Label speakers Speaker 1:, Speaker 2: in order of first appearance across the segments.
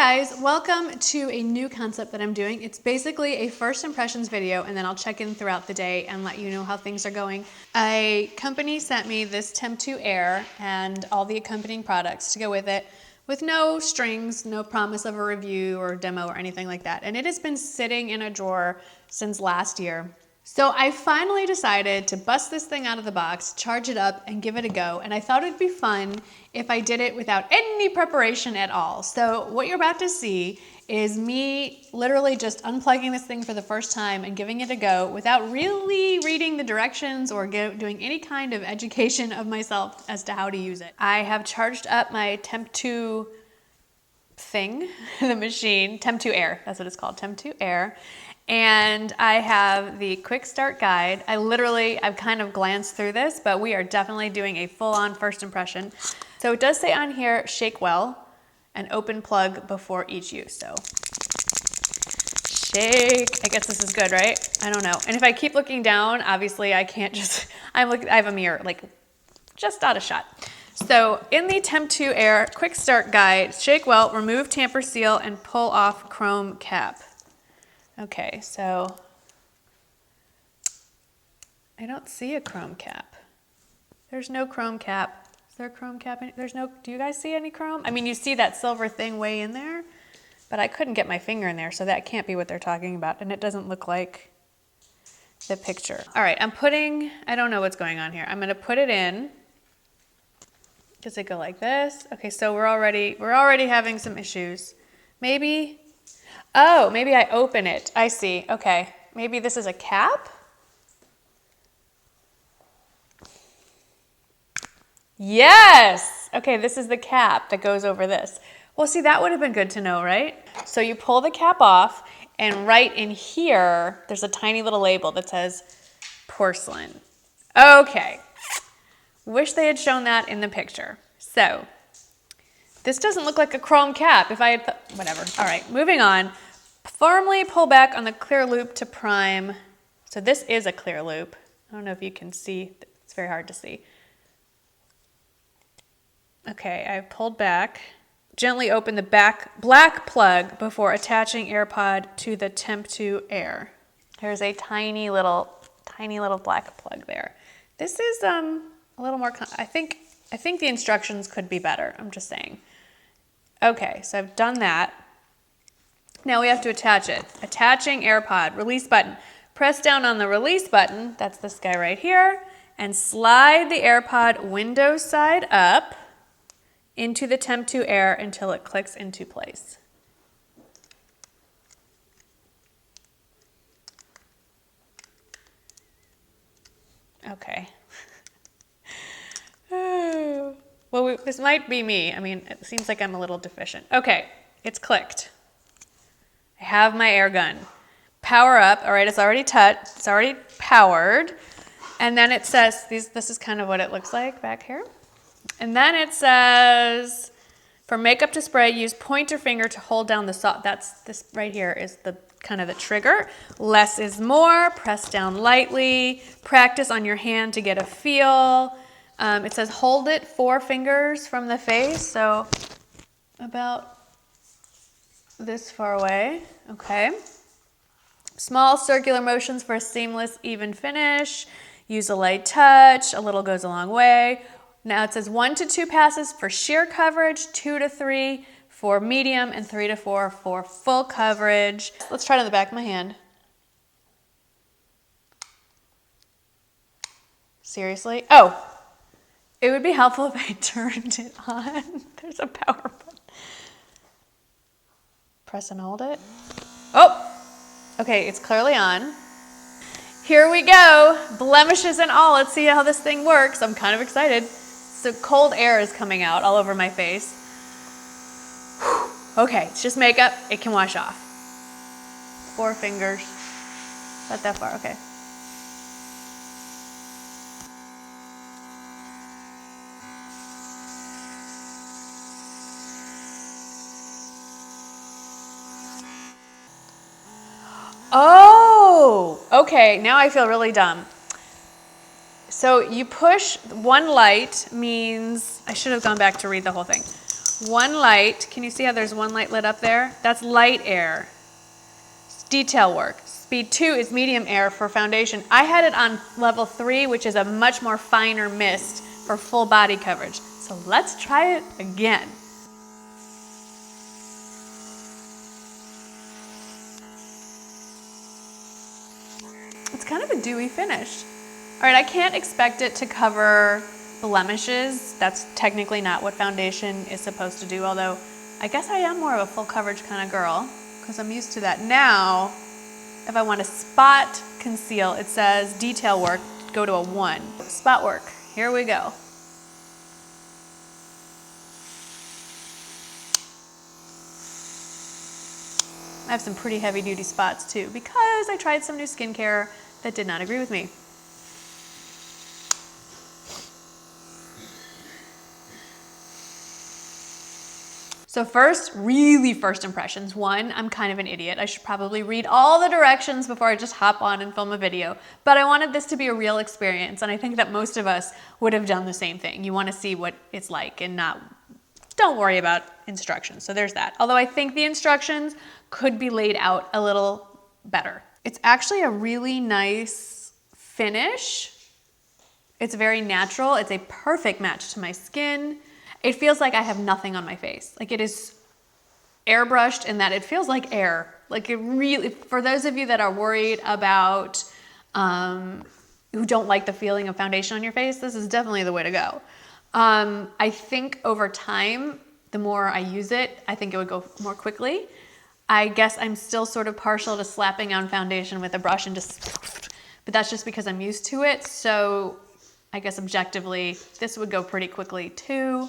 Speaker 1: guys, welcome to a new concept that I'm doing. It's basically a first impressions video, and then I'll check in throughout the day and let you know how things are going. A company sent me this Temptu Air and all the accompanying products to go with it, with no strings, no promise of a review or demo or anything like that. And it has been sitting in a drawer since last year. So I finally decided to bust this thing out of the box, charge it up, and give it a go. And I thought it'd be fun if I did it without any preparation at all. So what you're about to see is me literally just unplugging this thing for the first time and giving it a go without really reading the directions or doing any kind of education of myself as to how to use it. I have charged up my Temptu thing, the machine, Temptu Air, that's what it's called, Temptu Air. And I have the quick start guide. I've kind of glanced through this, but we are definitely doing a full-on first impression. So it does say on here, shake well and open plug before each use. So shake, I guess this is good, right? I don't know. And if I keep looking down, obviously I can't just, I have a mirror, like just out of shot. So in the Temptu Air quick start guide, shake well, remove tamper seal and pull off chrome cap. Okay, so I don't see a chrome cap. There's no chrome cap. Is there a chrome cap? Do you guys see any chrome? I mean, you see that silver thing way in there, but I couldn't get my finger in there, so that can't be what they're talking about, and it doesn't look like the picture. All right, I don't know what's going on here. I'm gonna put it in. Does it go like this? Okay, so we're already having some issues. Maybe I open it. I see. Okay. Maybe this is a cap? Yes! Okay, this is the cap that goes over this. Well, see, that would have been good to know, right? So you pull the cap off, and right in here, there's a tiny little label that says porcelain. Okay. Wish they had shown that in the picture. So this doesn't look like a chrome cap. If I had, whatever. All right, moving on. Firmly pull back on the clear loop to prime. So this is a clear loop. I don't know if you can see. It's very hard to see. Okay, I've pulled back. Gently open the black plug before attaching AirPod to the Temptu Air. There's a tiny little black plug there. This is a little more, I think the instructions could be better. I'm just saying. Okay, so I've done that. Now we have to attach it. Attaching AirPod, release button. Press down on the release button, that's this guy right here, and slide the AirPod Windows side up into the Temptu Air until it clicks into place. Okay. Well, this might be me. I mean, it seems like I'm a little deficient. Okay, it's clicked. I have my air gun. Power up. All right, it's already powered. And then it says, this is kind of what it looks like back here. And then it says, for makeup to spray, use pointer finger to hold down the this right here is the kind of the trigger. Less is more. Press down lightly. Practice on your hand to get a feel. It says hold it 4 fingers from the face, so about this far away. Okay. Small circular motions for a seamless, even finish. Use a light touch. A little goes a long way. Now it says 1 to 2 passes for sheer coverage, 2 to 3 for medium, and 3 to 4 for full coverage. Let's try it on the back of my hand. Seriously? Oh, it would be helpful if I turned it on. There's a power button. Press and hold it. Oh, okay, it's clearly on. Here we go, blemishes and all. Let's see how this thing works. I'm kind of excited. So cold air is coming out all over my face. Whew. Okay, it's just makeup. It can wash off. 4 fingers. Not that far, okay. Oh, okay, now I feel really dumb. So you push one light means, I should have gone back to read the whole thing. one light. Can you see how there's one light lit up there? That's light air. It's detail work. Speed 2 is medium air for foundation. I had it on level 3, which is a much more finer mist for full body coverage. So let's try it again. It's kind of a dewy finish. All right, I can't expect it to cover blemishes. That's technically not what foundation is supposed to do, although I guess I am more of a full coverage kind of girl because I'm used to that. Now, if I want to spot conceal, it says detail work, go to a 1. Spot work, here we go. I have some pretty heavy duty spots too because I tried some new skincare that did not agree with me. So first, really first impressions. 1, I'm kind of an idiot. I should probably read all the directions before I just hop on and film a video. But I wanted this to be a real experience, and I think that most of us would have done the same thing. You want to see what it's like and don't worry about instructions. So there's that. Although I think the instructions could be laid out a little better. It's actually a really nice finish. It's very natural. It's a perfect match to my skin. It feels like I have nothing on my face. Like it is airbrushed in that it feels like air. Like it really, for those of you that are worried about, who don't like the feeling of foundation on your face, this is definitely the way to go. I think over time, the more I use it, I think it would go more quickly. I guess I'm still sort of partial to slapping on foundation with a brush and but that's just because I'm used to it. So I guess objectively, this would go pretty quickly too.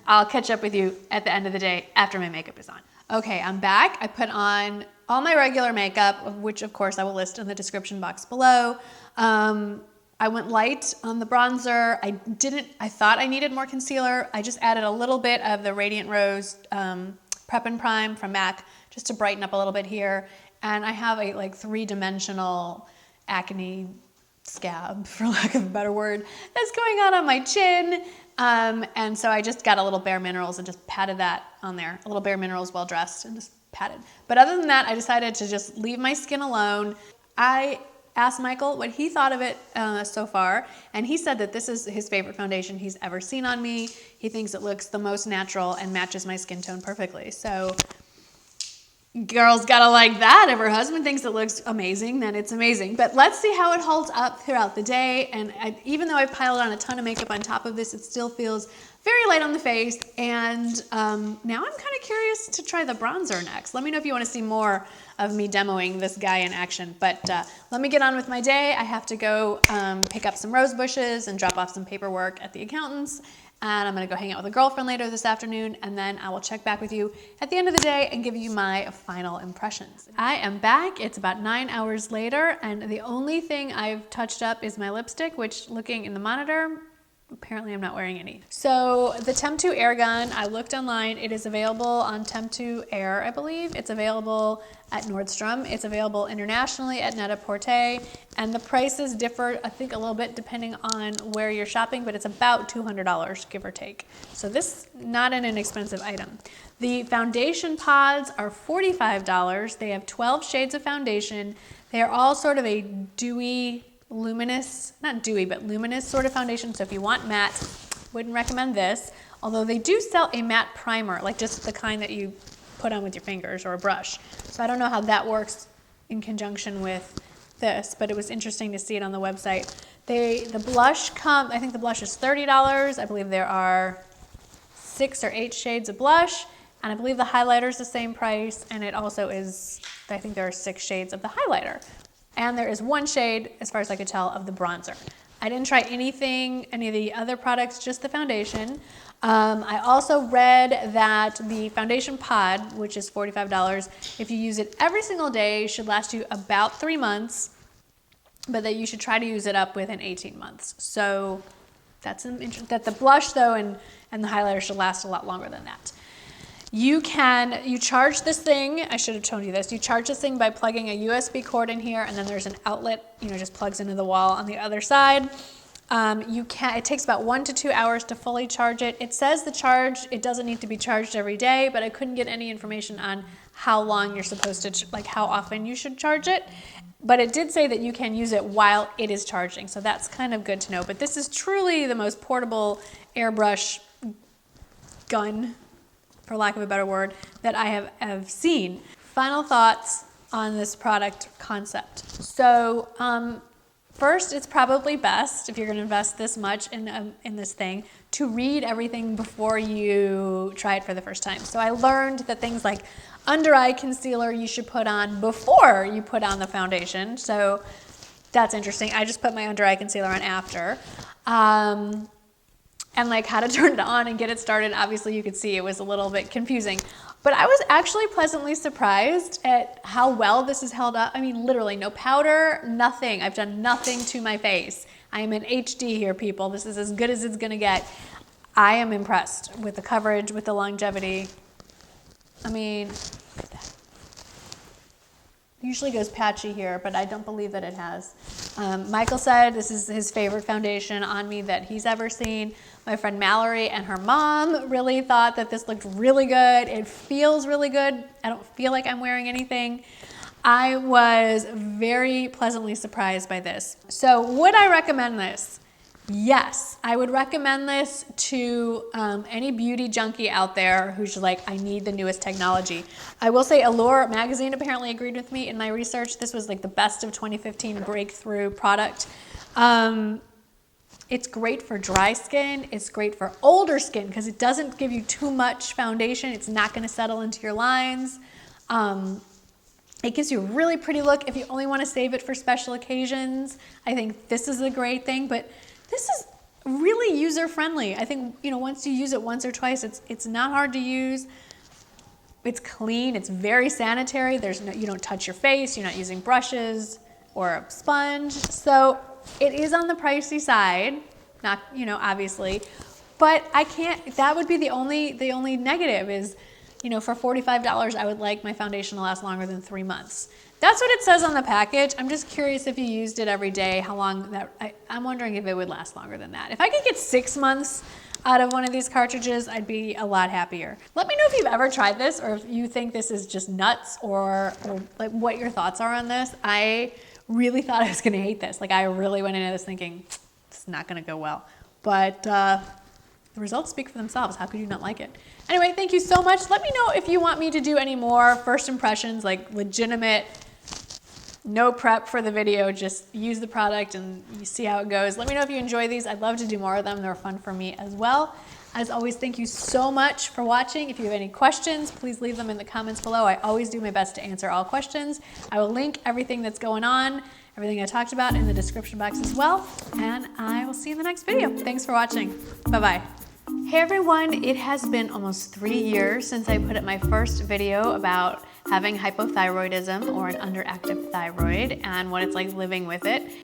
Speaker 1: I'll catch up with you at the end of the day after my makeup is on. Okay, I'm back. I put on all my regular makeup, which of course I will list in the description box below. I went light on the bronzer. I thought I needed more concealer. I just added a little bit of the Radiant Rose Prep and Prime from MAC just to brighten up a little bit here. And I have a like 3-dimensional acne scab, for lack of a better word, that's going on my chin. And so I just got a little Bare Minerals and just patted that on there. A little Bare Minerals Well Dressed and just patted. But other than that, I decided to just leave my skin alone. I asked Michael what he thought of it so far, and he said that this is his favorite foundation he's ever seen on me. He thinks it looks the most natural and matches my skin tone perfectly. So girl's gotta like that. If her husband thinks it looks amazing, then it's amazing. But let's see how it holds up throughout the day. And even though I've piled on a ton of makeup on top of this, it still feels very light on the face. And now I'm kind of curious to try the bronzer next. Let me know if you want to see more of me demoing this guy in action. But let me get on with my day. I have to go pick up some rose bushes and drop off some paperwork at the accountant's. And I'm gonna go hang out with a girlfriend later this afternoon, and then I will check back with you at the end of the day and give you my final impressions. I am back. It's about 9 hours later, and the only thing I've touched up is my lipstick, which, looking in the monitor, apparently I'm not wearing any. So the Temptu Air gun, I looked online. It is available on Temptu Air, I believe. It's available at Nordstrom. It's available internationally at Net-a-Porter. And the prices differ, I think, a little bit depending on where you're shopping, but it's about $200, give or take. So this, not an inexpensive item. The foundation pods are $45. They have 12 shades of foundation. They are all sort of a dewy, luminous, not dewy, but luminous sort of foundation. So if you want matte, wouldn't recommend this. Although they do sell a matte primer, like just the kind that you put on with your fingers or a brush. So I don't know how that works in conjunction with this, but it was interesting to see it on the website. The blush I think the blush is $30. I believe there are 6 or 8 shades of blush, and I believe the highlighter is the same price, and it also is, I think there are 6 shades of the highlighter. And there is 1 shade, as far as I could tell, of the bronzer. I didn't try any of the other products, just the foundation. I also read that the foundation pod, which is $45, if you use it every single day, should last you about 3 months, but that you should try to use it up within 18 months. So that's that the blush, though, and the highlighter should last a lot longer than that. You charge this thing, I should have shown you this, you charge this thing by plugging a USB cord in here, and then there's an outlet, just plugs into the wall on the other side. It takes about 1 to 2 hours to fully charge it. It says it doesn't need to be charged every day, but I couldn't get any information on how long you're supposed to, like how often you should charge it. But it did say that you can use it while it is charging, so that's kind of good to know. But this is truly the most portable airbrush gun, for lack of a better word, that I have seen. Final thoughts on this product concept. So first, it's probably best, if you're going to invest this much in this thing, to read everything before you try it for the first time. So I learned that things like under eye concealer you should put on before you put on the foundation. So that's interesting. I just put my under eye concealer on after. And like how to turn it on and get it started. Obviously you could see it was a little bit confusing, but I was actually pleasantly surprised at how well this is held up. I mean, literally no powder, nothing. I've done nothing to my face. I am in HD here, people. This is as good as it's gonna get. I am impressed with the coverage, with the longevity. I mean, usually goes patchy here, but I don't believe that it has. Michael said this is his favorite foundation on me that he's ever seen. My friend Mallory and her mom really thought that this looked really good. It feels really good. I don't feel like I'm wearing anything. I was very pleasantly surprised by this. So would I recommend this? Yes, I would recommend this to any beauty junkie out there who's like, I need the newest technology. I will say Allure magazine apparently agreed with me in my research. This was like the best of 2015 breakthrough product. It's great for dry skin. It's great for older skin because it doesn't give you too much foundation. It's not going to settle into your lines. It gives you a really pretty look if you only want to save it for special occasions. I think this is a great thing, but this is really user-friendly. I think, you know, once you use it once or twice, it's not hard to use. It's clean. It's very sanitary. You don't touch your face. You're not using brushes or a sponge. So it is on the pricey side, not, you know, obviously, but that would be the only negative is, you know, for $45, I would like my foundation to last longer than 3 months. That's what it says on the package. I'm just curious if you used it every day, how long I'm wondering if it would last longer than that. If I could get 6 months out of one of these cartridges, I'd be a lot happier. Let me know if you've ever tried this or if you think this is just nuts or like what your thoughts are on this. I really thought I was gonna hate this. Like I really went into this thinking, it's not gonna go well. But the results speak for themselves. How could you not like it? Anyway, thank you so much. Let me know if you want me to do any more first impressions, like legitimate, no prep for the video, just use the product and you see how it goes. Let me know if you enjoy these. I'd love to do more of them. They're fun for me as well. As always, thank you so much for watching. If you have any questions, please leave them in the comments below. I always do my best to answer all questions. I will link everything that's going on, everything I talked about in the description box as well. And I will see you in the next video. Thanks for watching. Bye-bye. Hey everyone, it has been almost 3 years since I put up my first video about having hypothyroidism or an underactive thyroid and what it's like living with it.